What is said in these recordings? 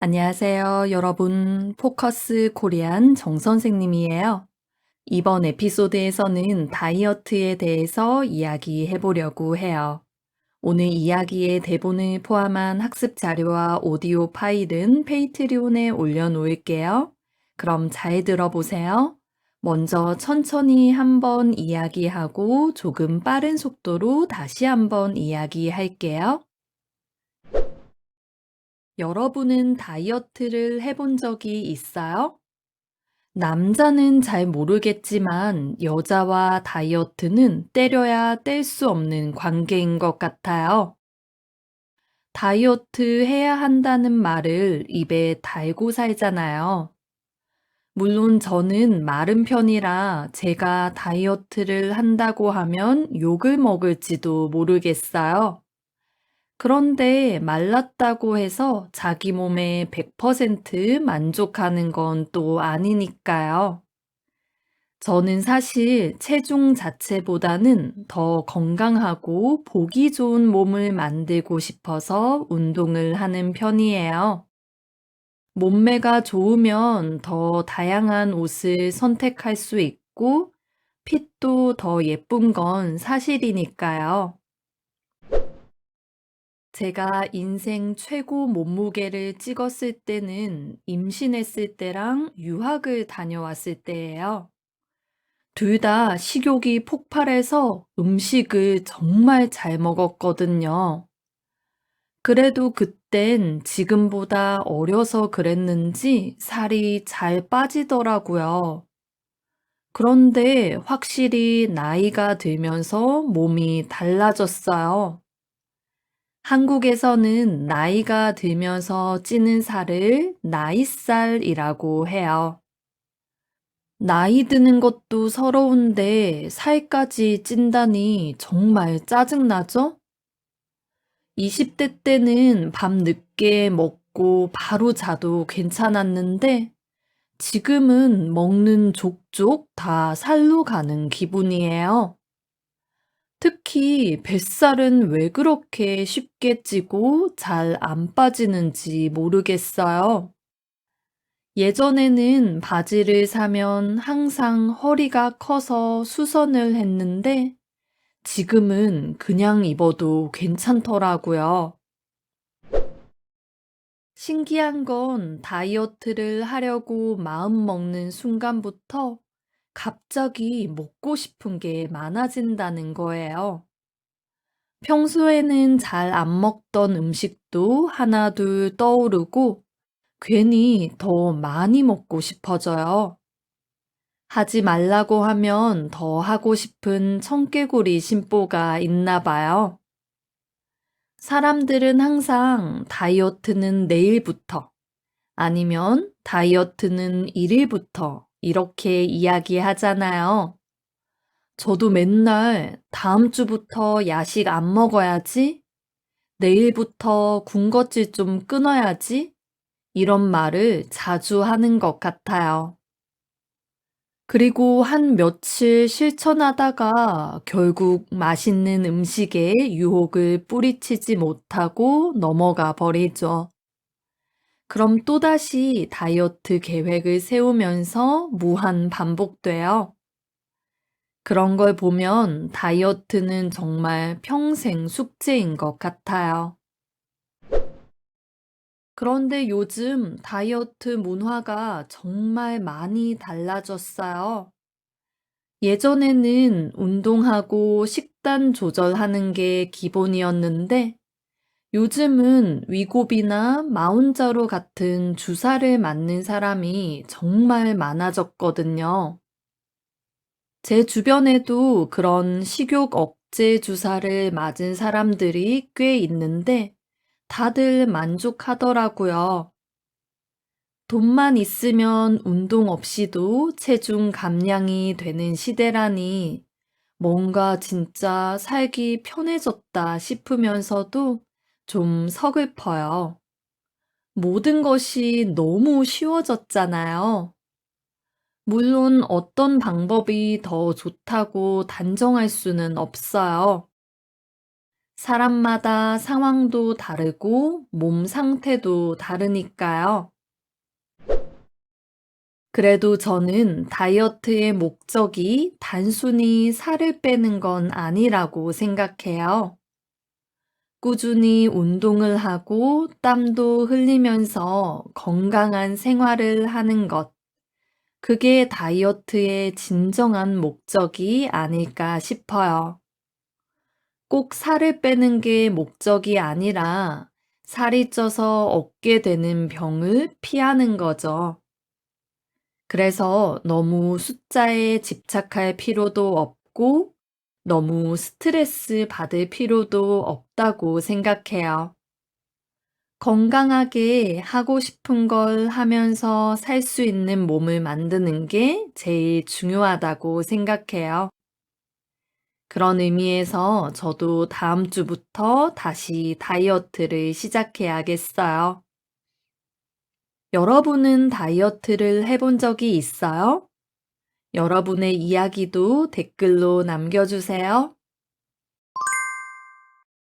안녕하세요, 여러분. 포커스 코리안 정 선생님이에요. 이번 에피소드에서는 다이어트에 대해서 이야기해 보려고 해요. 오늘 이야기의 대본을 포함한 학습 자료와 오디오 파일은 페이트리온에 올려놓을게요. 그럼 잘 들어보세요. 먼저 천천히 한번 이야기하고 조금 빠른 속도로 다시 한번 이야기할게요. 여러분은 다이어트를 해본 적이 있어요? 남자는 잘 모르겠지만 여자와 다이어트는 때려야 뗄 수 없는 관계인 것 같아요. 다이어트 해야 한다는 말을 입에 달고 살잖아요. 물론 저는 마른 편이라 제가 다이어트를 한다고 하면 욕을 먹을지도 모르겠어요. 그런데 말랐다고 해서 자기 몸에 100% 만족하는 건 또 아니니까요. 저는 사실 체중 자체보다는 더 건강하고 보기 좋은 몸을 만들고 싶어서 운동을 하는 편이에요. 몸매가 좋으면 더 다양한 옷을 선택할 수 있고 핏도 더 예쁜 건 사실이니까요. 제가 인생 최고 몸무게를 찍었을 때는 임신했을 때랑 유학을 다녀왔을 때예요. 둘 다 식욕이 폭발해서 음식을 정말 잘 먹었거든요. 그래도 그땐 지금보다 어려서 그랬는지 살이 잘 빠지더라고요. 그런데 확실히 나이가 들면서 몸이 달라졌어요. 한국에서는 나이가 들면서 찌는 살을 나이살이라고 해요. 나이 드는 것도 서러운데 살까지 찐다니 정말 짜증나죠? 20대 때는 밤 늦게 먹고 바로 자도 괜찮았는데 지금은 먹는 족족 다 살로 가는 기분이에요. 특히 뱃살은 왜 그렇게 쉽게 찌고 잘 안 빠지는지 모르겠어요. 예전에는 바지를 사면 항상 허리가 커서 수선을 했는데 지금은 그냥 입어도 괜찮더라고요. 신기한 건 다이어트를 하려고 마음 먹는 순간부터 갑자기 먹고 싶은 게 많아진다는 거예요. 평소에는 잘 안 먹던 음식도 하나둘 떠오르고 괜히 더 많이 먹고 싶어져요. 하지 말라고 하면 더 하고 싶은 청개구리 심보가 있나 봐요. 사람들은 항상 다이어트는 내일부터 아니면 다이어트는 일일부터 이렇게 이야기하잖아요. 저도 맨날 다음 주부터 야식 안 먹어야지, 내일부터 군것질 좀 끊어야지, 이런 말을 자주 하는 것 같아요. 그리고 한 며칠 실천하다가 결국 맛있는 음식에 유혹을 뿌리치지 못하고 넘어가 버리죠. 그럼 또다시 다이어트 계획을 세우면서 무한 반복돼요. 그런 걸 보면 다이어트는 정말 평생 숙제인 것 같아요. 그런데 요즘 다이어트 문화가 정말 많이 달라졌어요. 예전에는 운동하고 식단 조절하는 게 기본이었는데 요즘은 위고비나 마운자로 같은 주사를 맞는 사람이 정말 많아졌거든요. 제 주변에도 그런 식욕 억제 주사를 맞은 사람들이 꽤 있는데 다들 만족하더라고요. 돈만 있으면 운동 없이도 체중 감량이 되는 시대라니 뭔가 진짜 살기 편해졌다 싶으면서도 좀 서글퍼요. 모든 것이 너무 쉬워졌잖아요. 물론 어떤 방법이 더 좋다고 단정할 수는 없어요. 사람마다 상황도 다르고 몸 상태도 다르니까요. 그래도 저는 다이어트의 목적이 단순히 살을 빼는 건 아니라고 생각해요. 꾸준히 운동을 하고 땀도 흘리면서 건강한 생활을 하는 것. 그게 다이어트의 진정한 목적이 아닐까 싶어요. 꼭 살을 빼는 게 목적이 아니라 살이 쪄서 얻게 되는 병을 피하는 거죠. 그래서 너무 숫자에 집착할 필요도 없고 너무 스트레스 받을 필요도 없다고 생각해요. 건강하게 하고 싶은 걸 하면서 살 수 있는 몸을 만드는 게 제일 중요하다고 생각해요. 그런 의미에서 저도 다음 주부터 다시 다이어트를 시작해야겠어요. 여러분은 다이어트를 해본 적이 있어요? 여러분의 이야기도 댓글로 남겨주세요.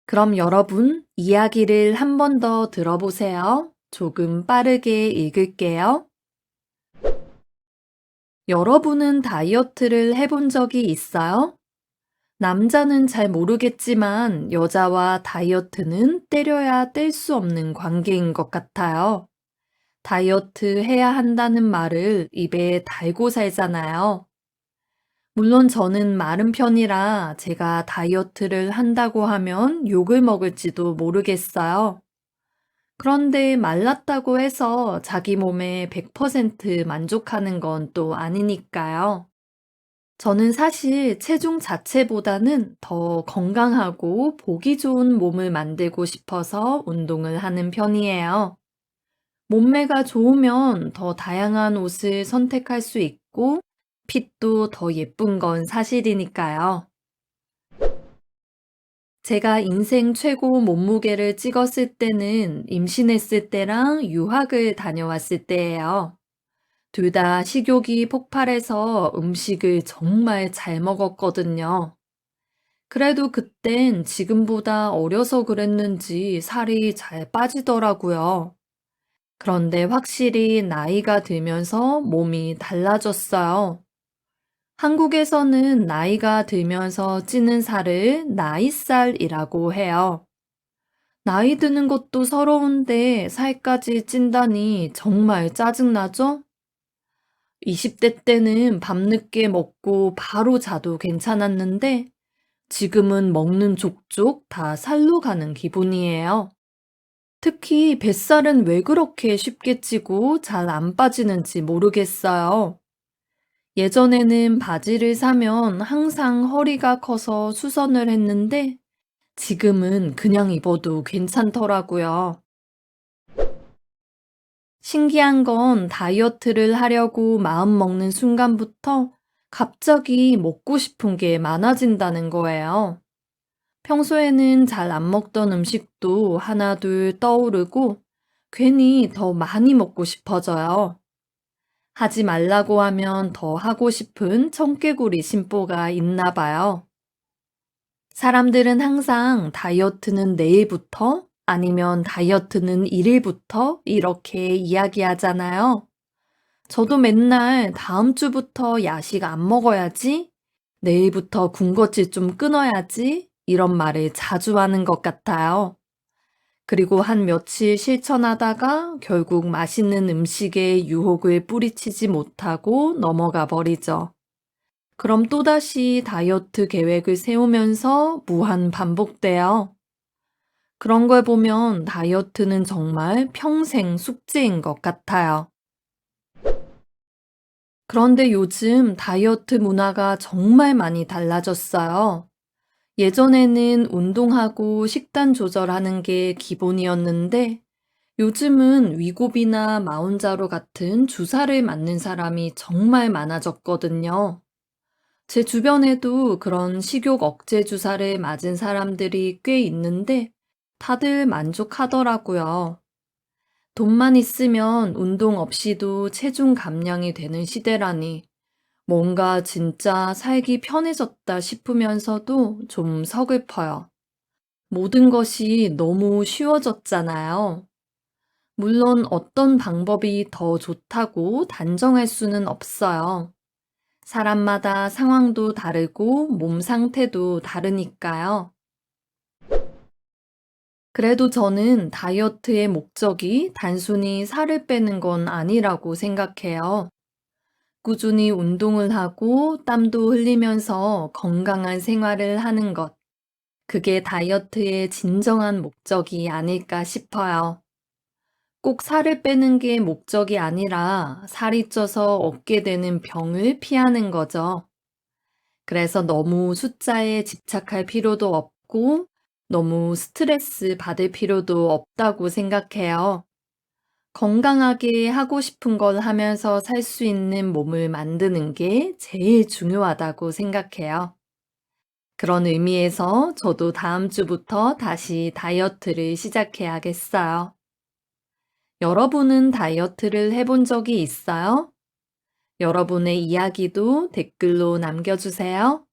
그럼 여러분, 이야기를 한 번 더 들어보세요. 조금 빠르게 읽을게요. 여러분은 다이어트를 해본 적이 있어요? 남자는 잘 모르겠지만 여자와 다이어트는 때려야 뗄 수 없는 관계인 것 같아요. 다이어트 해야 한다는 말을 입에 달고 살잖아요. 물론 저는 마른 편이라 제가 다이어트를 한다고 하면 욕을 먹을지도 모르겠어요. 그런데 말랐다고 해서 자기 몸에 100% 만족하는 건 또 아니니까요. 저는 사실 체중 자체보다는 더 건강하고 보기 좋은 몸을 만들고 싶어서 운동을 하는 편이에요. 몸매가 좋으면 더 다양한 옷을 선택할 수 있고 핏도 더 예쁜 건 사실이니까요. 제가 인생 최고 몸무게를 찍었을 때는 임신했을 때랑 유학을 다녀왔을 때예요. 둘 다 식욕이 폭발해서 음식을 정말 잘 먹었거든요. 그래도 그땐 지금보다 어려서 그랬는지 살이 잘 빠지더라고요. 그런데 확실히 나이가 들면서 몸이 달라졌어요. 한국에서는 나이가 들면서 찌는 살을 나이살이라고 해요. 나이 드는 것도 서러운데 살까지 찐다니 정말 짜증나죠? 20대 때는 밤늦게 먹고 바로 자도 괜찮았는데 지금은 먹는 족족 다 살로 가는 기분이에요. 특히 뱃살은 왜 그렇게 쉽게 찌고 잘 안 빠지는지 모르겠어요. 예전에는 바지를 사면 항상 허리가 커서 수선을 했는데 지금은 그냥 입어도 괜찮더라고요. 신기한 건 다이어트를 하려고 마음먹는 순간부터 갑자기 먹고 싶은 게 많아진다는 거예요. 평소에는 잘 안 먹던 음식도 하나 둘 떠오르고 괜히 더 많이 먹고 싶어져요. 하지 말라고 하면 더 하고 싶은 청개구리 심보가 있나 봐요. 사람들은 항상 다이어트는 내일부터 아니면 다이어트는 일일부터 이렇게 이야기하잖아요. 저도 맨날 다음 주부터 야식 안 먹어야지, 내일부터 군것질 좀 끊어야지, 이런 말을 자주 하는 것 같아요. 그리고 한 며칠 실천하다가 결국 맛있는 음식에 유혹을 뿌리치지 못하고 넘어가 버리죠. 그럼 또다시 다이어트 계획을 세우면서 무한 반복돼요. 그런 걸 보면 다이어트는 정말 평생 숙제인 것 같아요. 그런데 요즘 다이어트 문화가 정말 많이 달라졌어요. 예전에는 운동하고 식단 조절하는 게 기본이었는데 요즘은 위고비나 마운자로 같은 주사를 맞는 사람이 정말 많아졌거든요. 제 주변에도 그런 식욕 억제 주사를 맞은 사람들이 꽤 있는데 다들 만족하더라고요. 돈만 있으면 운동 없이도 체중 감량이 되는 시대라니 뭔가 진짜 살기 편해졌다 싶으면서도 좀 서글퍼요. 모든 것이 너무 쉬워졌잖아요. 물론 어떤 방법이 더 좋다고 단정할 수는 없어요. 사람마다 상황도 다르고 몸 상태도 다르니까요. 그래도 저는 다이어트의 목적이 단순히 살을 빼는 건 아니라고 생각해요. 꾸준히 운동을 하고 땀도 흘리면서 건강한 생활을 하는 것. 그게 다이어트의 진정한 목적이 아닐까 싶어요. 꼭 살을 빼는 게 목적이 아니라 살이 쪄서 얻게 되는 병을 피하는 거죠. 그래서 너무 숫자에 집착할 필요도 없고 너무 스트레스 받을 필요도 없다고 생각해요. 건강하게 하고 싶은 걸 하면서 살 수 있는 몸을 만드는 게 제일 중요하다고 생각해요. 그런 의미에서 저도 다음 주부터 다시 다이어트를 시작해야겠어요. 여러분은 다이어트를 해본 적이 있어요? 여러분의 이야기도 댓글로 남겨주세요.